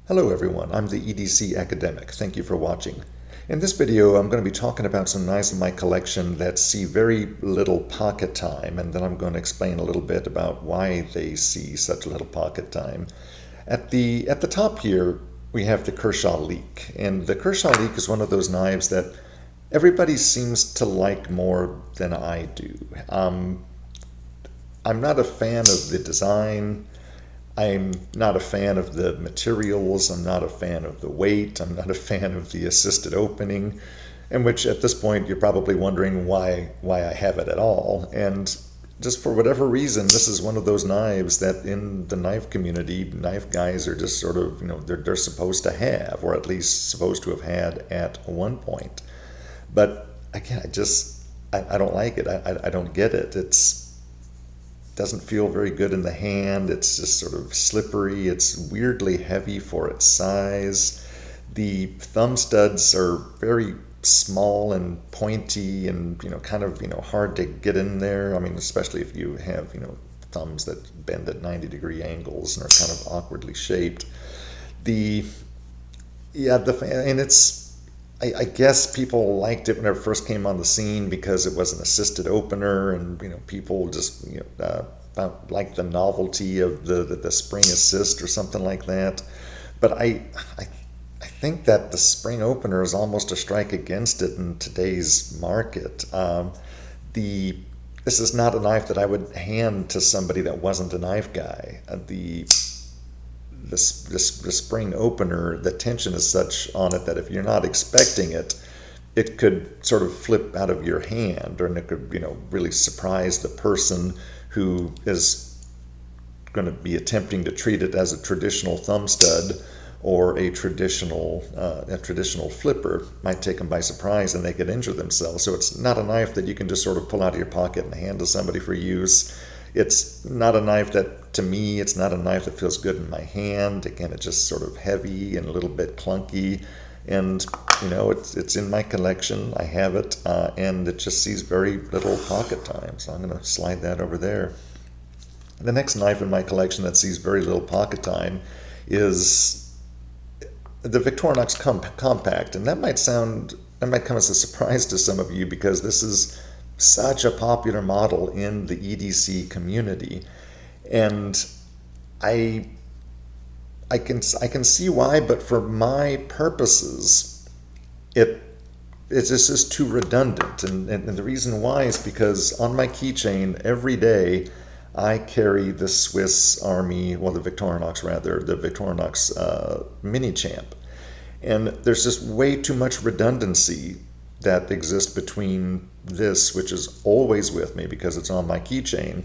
Hello everyone, I'm the EDC academic. Thank you for watching. In this video I'm going to be talking about some knives in my collection that see very little pocket time, and then I'm going to explain a little bit about why they see such little pocket time. At the top here we have the Kershaw Leek, and the Kershaw Leek is one of those knives that everybody seems to like more than I do. I'm not a fan of the design. I'm not a fan of the materials. I'm not a fan of the weight. I'm not a fan of the assisted opening, in which at this point you're probably wondering why I have it at all. And just for whatever reason, this is one of those knives that in the knife community, knife guys are just sort of, they're supposed to have, or at least supposed to have had at one point. But again, I don't like it. I don't get it. It's doesn't feel very good in the hand. It's just sort of slippery. It's weirdly heavy for its size. The thumb studs are very small and pointy and kind of hard to get in there. I mean, especially if you have thumbs that bend at 90-degree angles and are kind of awkwardly shaped. The yeah the and it's I guess people liked it when it first came on the scene because it was an assisted opener, and people just liked the novelty of the spring assist or something like that. But I think that the spring opener is almost a strike against it in today's market. The This is not a knife that I would hand to somebody that wasn't a knife guy. The spring opener, the tension is such on it that if you're not expecting it, it could sort of flip out of your hand, or it could really surprise the person who is going to be attempting to treat it as a traditional thumb stud or a traditional flipper. Might take them by surprise and they could injure themselves. So it's not a knife that you can just sort of pull out of your pocket and hand to somebody for use. It's not a knife that, to me, it's not a knife that feels good in my hand. Again, it's just sort of heavy and a little bit clunky. And, it's in my collection. I have it, and it just sees very little pocket time. So I'm going to slide that over there. The next knife in my collection that sees very little pocket time is the Victorinox Compact. And that might come as a surprise to some of you, because this is such a popular model in the EDC community, and I can see why, but for my purposes, it's just too redundant, and the reason why is because on my keychain every day I carry the Swiss Army, well, the Victorinox rather, the Victorinox Mini Champ, and there's just way too much redundancy that exists between this, which is always with me because it's on my keychain,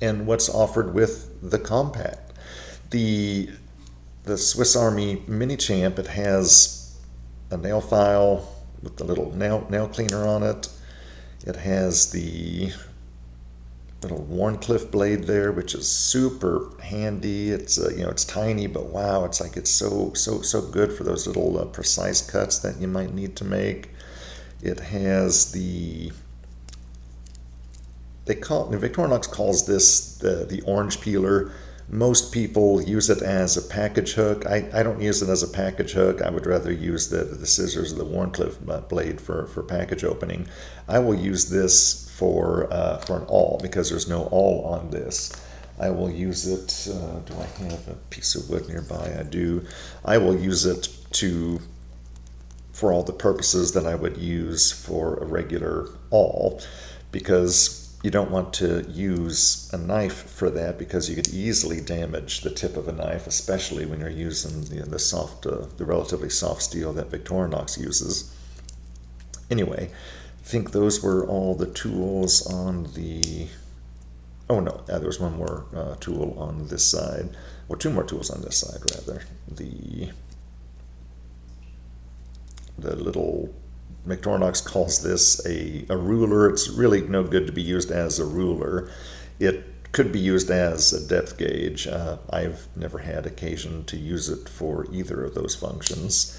and what's offered with the compact. The Swiss Army Mini Champ, it has a nail file with the little nail cleaner on it. It has the little Wharncliffe blade there, which is super handy. It's it's tiny, but wow, it's so good for those little precise cuts that you might need to make. It has Victorinox calls this the orange peeler. Most people use it as a package hook. I don't use it as a package hook. I would rather use the scissors or the Wharncliffe blade for package opening. I will use this for an awl, because there's no awl on this. I will use it, do I have a piece of wood nearby? I do. I will use it for all the purposes that I would use for a regular awl, because you don't want to use a knife for that, because you could easily damage the tip of a knife, especially when you're using the relatively soft steel that Victorinox uses. Anyway, I think those were all the tools on the... Oh no, there was one more tool on this side, or two more tools on this side rather. The little Victorinox calls this a ruler. It's really no good to be used as a ruler. It could be used as a depth gauge. I've never had occasion to use it for either of those functions.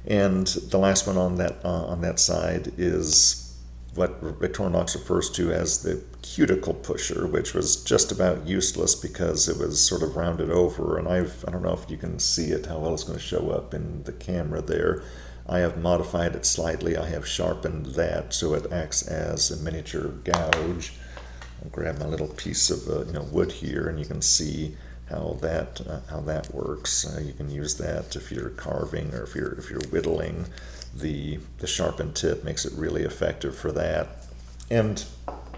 And the last one on that side is what Victorinox refers to as the cuticle pusher, which was just about useless because it was sort of rounded over. And I don't know if you can see it, how well it's going to show up in the camera there. I have modified it slightly. I have sharpened that so it acts as a miniature gouge. I'll grab my little piece of wood here, and you can see how that works. You can use that if you're carving or if you're whittling. The sharpened tip makes it really effective for that. And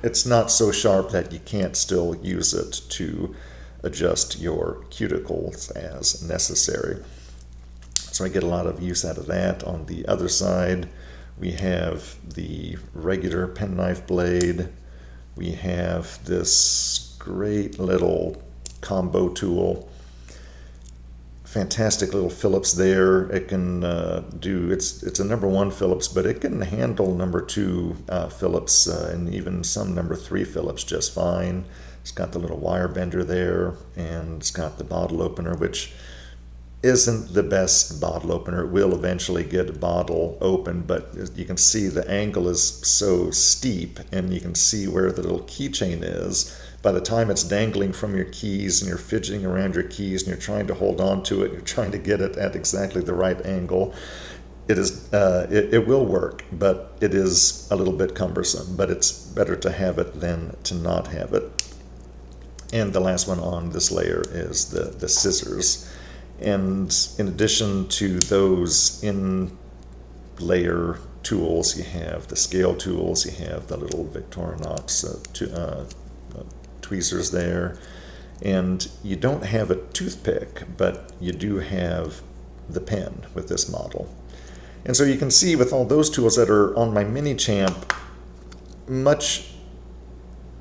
it's not so sharp that you can't still use it to adjust your cuticles as necessary. So I get a lot of use out of that. On the other side, we have the regular penknife blade. We have this great little combo tool. Fantastic little Phillips there. It can it's a number 1 Phillips, but it can handle number 2 Phillips and even some number 3 Phillips just fine. It's got the little wire bender there, and it's got the bottle opener, which isn't the best bottle opener. It will eventually get a bottle open, but you can see the angle is so steep, and you can see where the little keychain is. By the time it's dangling from your keys and you're fidgeting around your keys and you're trying to hold on to it, you're trying to get it at exactly the right angle, it will work, but it is a little bit cumbersome. But it's better to have it than to not have it. And the last one on this layer is the scissors. And in addition to those in-layer tools, you have the scale tools, you have the little Victorinox tweezers there, and you don't have a toothpick, but you do have the pen with this model. And so you can see with all those tools that are on my Mini Champ, much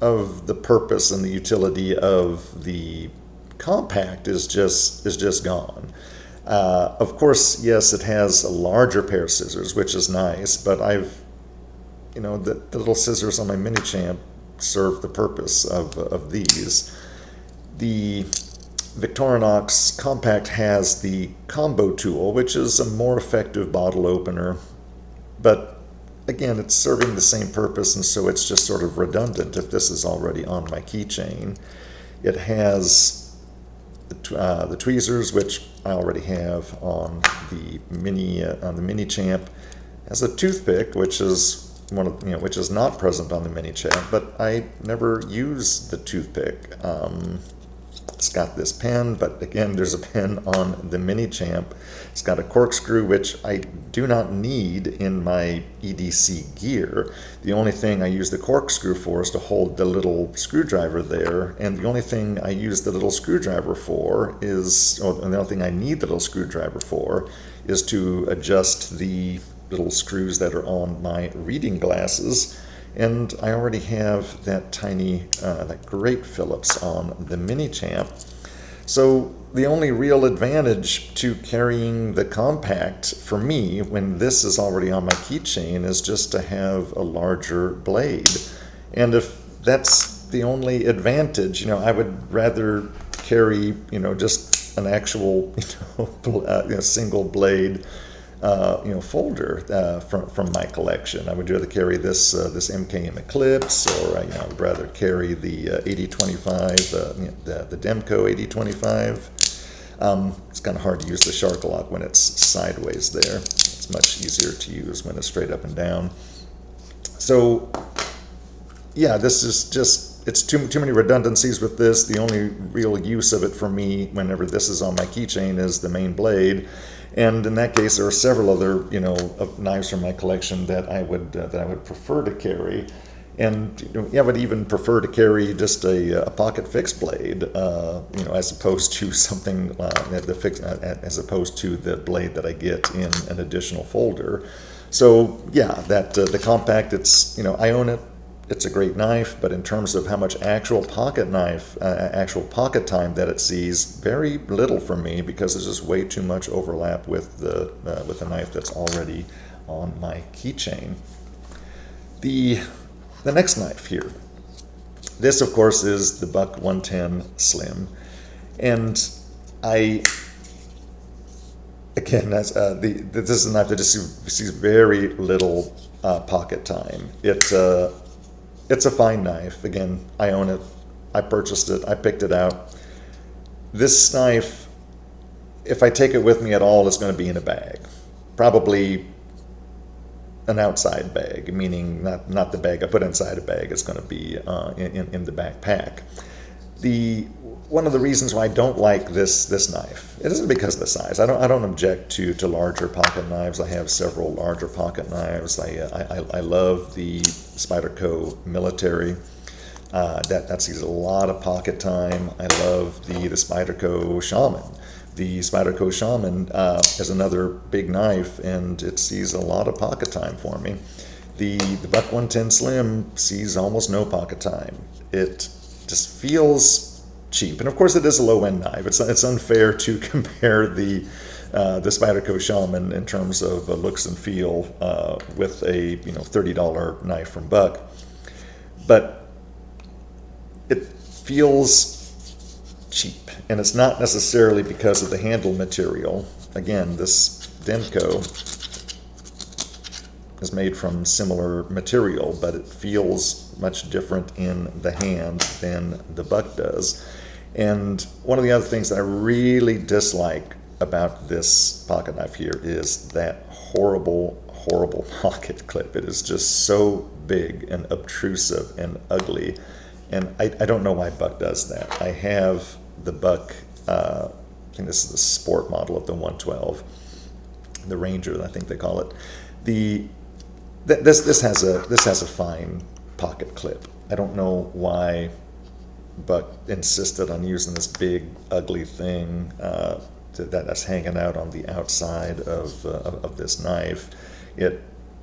of the purpose and the utility of the compact is just gone. Of course, yes, it has a larger pair of scissors, which is nice, but the little scissors on my Mini Champ serve the purpose of these. The Victorinox Compact has the combo tool, which is a more effective bottle opener, but again, it's serving the same purpose, and so it's just sort of redundant if this is already on my keychain. It has the tweezers, which I already have on the Mini Champ. It has a toothpick, which is which is not present on the Mini Champ, but I never use the toothpick. It's got this pen, but again, there's a pen on the Mini Champ. It's got a corkscrew, which I do not need in my EDC gear. The only thing I use the corkscrew for is to hold the little screwdriver there, and the only thing I use the little screwdriver for and the only thing I need the little screwdriver for is to adjust the little screws that are on my reading glasses. And I already have that great Phillips on the Mini Champ. So the only real advantage to carrying the compact for me when this is already on my keychain is just to have a larger blade. And if that's the only advantage, I would rather carry, just an actual, single blade folder from my collection. I would rather carry this MKM Eclipse, or I would rather carry the 8025, the Demco 8025. It's kind of hard to use the Shark Lock when it's sideways there. It's much easier to use when it's straight up and down. So yeah, this is just, it's too many redundancies with this. The only real use of it for me whenever this is on my keychain is the main blade. And in that case, there are several other, of knives from my collection that I would prefer to carry, and I would even prefer to carry just a pocket fixed blade, as opposed to something as opposed to the blade that I get in an additional folder. So yeah, the compact, it's I own it. It's a great knife, but in terms of how much actual pocket pocket time that it sees, very little for me, because there's just way too much overlap with the knife that's already on my keychain. The next knife here. This, of course, is the Buck 110 Slim, and this is a knife that just sees very little pocket time. It's a fine knife. Again, I own it. I purchased it. I picked it out. This knife, if I take it with me at all, it's going to be in a bag. Probably an outside bag, meaning not the bag I put inside a bag. It's going to be in the backpack. One of the reasons why I don't like this knife, it isn't because of the size. I don't object to larger pocket knives. I have several larger pocket knives. I love the Spyderco Military. That sees a lot of pocket time. I love the Spyderco Shaman. The Spyderco Shaman is another big knife, and it sees a lot of pocket time for me. The Buck 110 Slim sees almost no pocket time. It just feels cheap, and of course it is a low-end knife. It's unfair to compare the Spyderco Shaman in terms of looks and feel with a $30 knife from Buck, but it feels cheap, and it's not necessarily because of the handle material. Again, this Denko is made from similar material, but it feels much different in the hand than the Buck does. And one of the other things that I really dislike about this pocket knife here is that horrible pocket clip. It is just so big and obtrusive and ugly, and I don't know why Buck does that. I have the Buck, I think this is the sport model of the 112, the Ranger, I think they call it. This has a fine pocket clip. I don't know why Buck insisted on using this big ugly thing that's hanging out on the outside of this knife.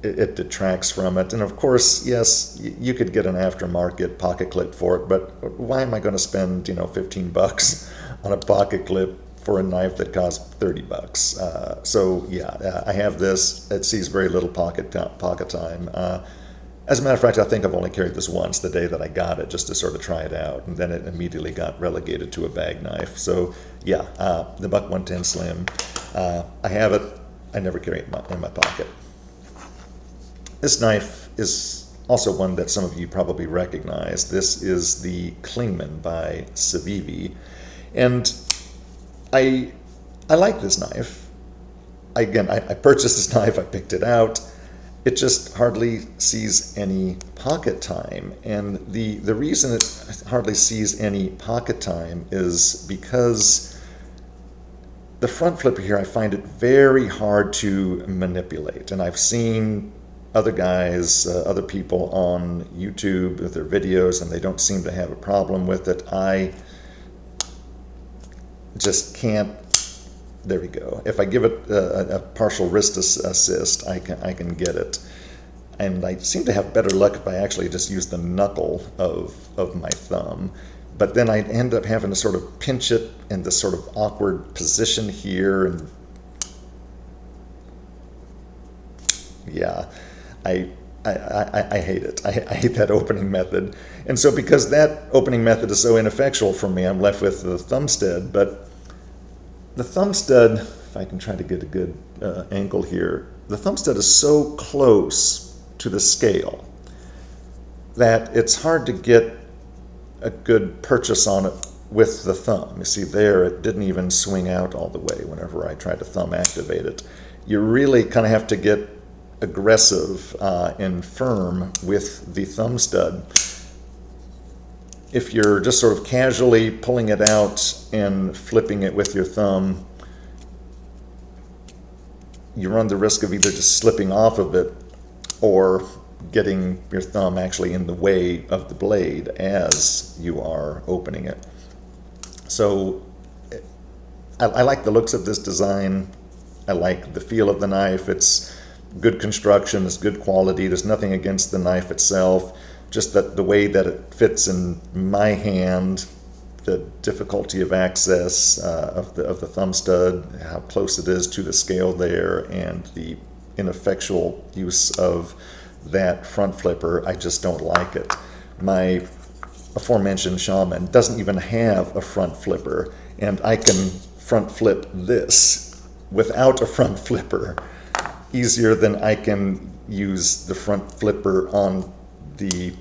It detracts from it, and of course, yes, you could get an aftermarket pocket clip for it, but why am I going to spend $15 on a pocket clip for a knife that costs $30? So yeah, I have this. It sees very little pocket time. As a matter of fact, I think I've only carried this once, the day that I got it, just to sort of try it out, and then it immediately got relegated to a bag knife. So yeah, the Buck 110 Slim, I have it. I never carry it in my pocket. This knife is also one that some of you probably recognize. This is the Klingman by Civivi, and I like this knife. I purchased this knife. I picked it out. It just hardly sees any pocket time, and the reason it hardly sees any pocket time is because the front flipper here, I find it very hard to manipulate, and I've seen other guys, other people on YouTube with their videos, and they don't seem to have a problem with it. I just can't. There we go. If I give it a partial wrist assist, I can get it. And I seem to have better luck if I actually just use the knuckle of my thumb. But then I end up having to sort of pinch it in this sort of awkward position here. And yeah, I hate it. I hate that opening method. And so because that opening method is so ineffectual for me, I'm left with the thumb stud. But the thumb stud, if I can try to get a good angle here, the thumb stud is so close to the scale that it's hard to get a good purchase on it with the thumb. You see there, it didn't even swing out all the way whenever I tried to thumb activate it. You really kind of have to get aggressive and firm with the thumb stud. If you're just sort of casually pulling it out and flipping it with your thumb, you run the risk of either just slipping off of it or getting your thumb actually in the way of the blade as you are opening it. So I like the looks of this design. I like the feel of the knife. It's good construction, it's good quality. There's nothing against the knife itself. Just that the way that it fits in my hand, the difficulty of access of the thumb stud, how close it is to the scale there, and the ineffectual use of that front flipper, I just don't like it. My aforementioned Shaman doesn't even have a front flipper, and I can front flip this without a front flipper. easier than I can use the front flipper on the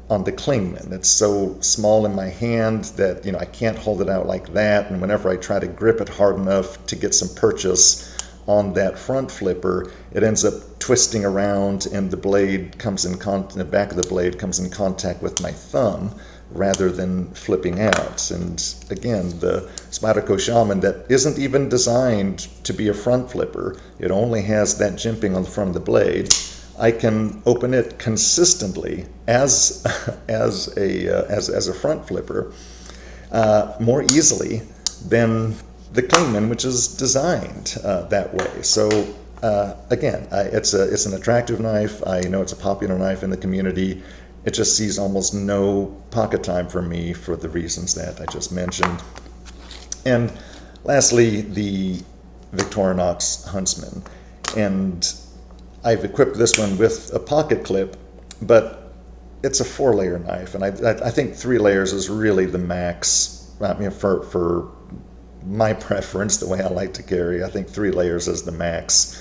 Klingman. It's so small in my hand that, I can't hold it out like that, and whenever I try to grip it hard enough to get some purchase on that front flipper, it ends up twisting around, and the back of the blade comes in contact with my thumb rather than flipping out. And again, the Spyderco Shaman, that isn't even designed to be a front flipper, it only has that jimping on the front of the blade. I can open it consistently as a front flipper more easily than the Klingman, which is designed that way. So again, it's an attractive knife. I know it's a popular knife in the community. It just sees almost no pocket time for me for the reasons that I just mentioned. And lastly, the Victorinox Huntsman. And I've equipped this one with a pocket clip, but it's a 4-layer knife, and I think 3 layers is really the max. For my preference, the way I like to carry, I think 3 layers is the max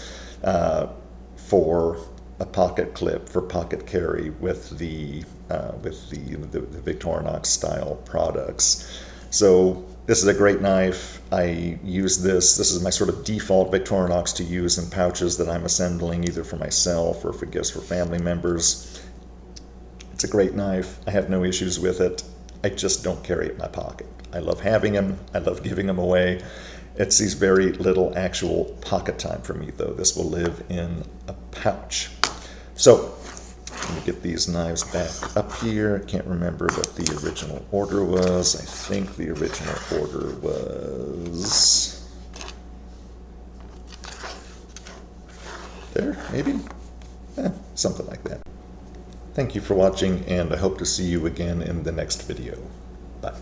for a pocket clip, for pocket carry with the Victorinox style products. So this is a great knife. I use this. This is my sort of default Victorinox to use in pouches that I'm assembling, either for myself or for gifts for family members. It's a great knife. I have no issues with it. I just don't carry it in my pocket. I love having them. I love giving them away. It sees very little actual pocket time for me, though. This will live in a pouch. So let me get these knives back up here. I can't remember what the original order was. I think the original order was there, maybe? Something like that. Thank you for watching, and I hope to see you again in the next video. Bye.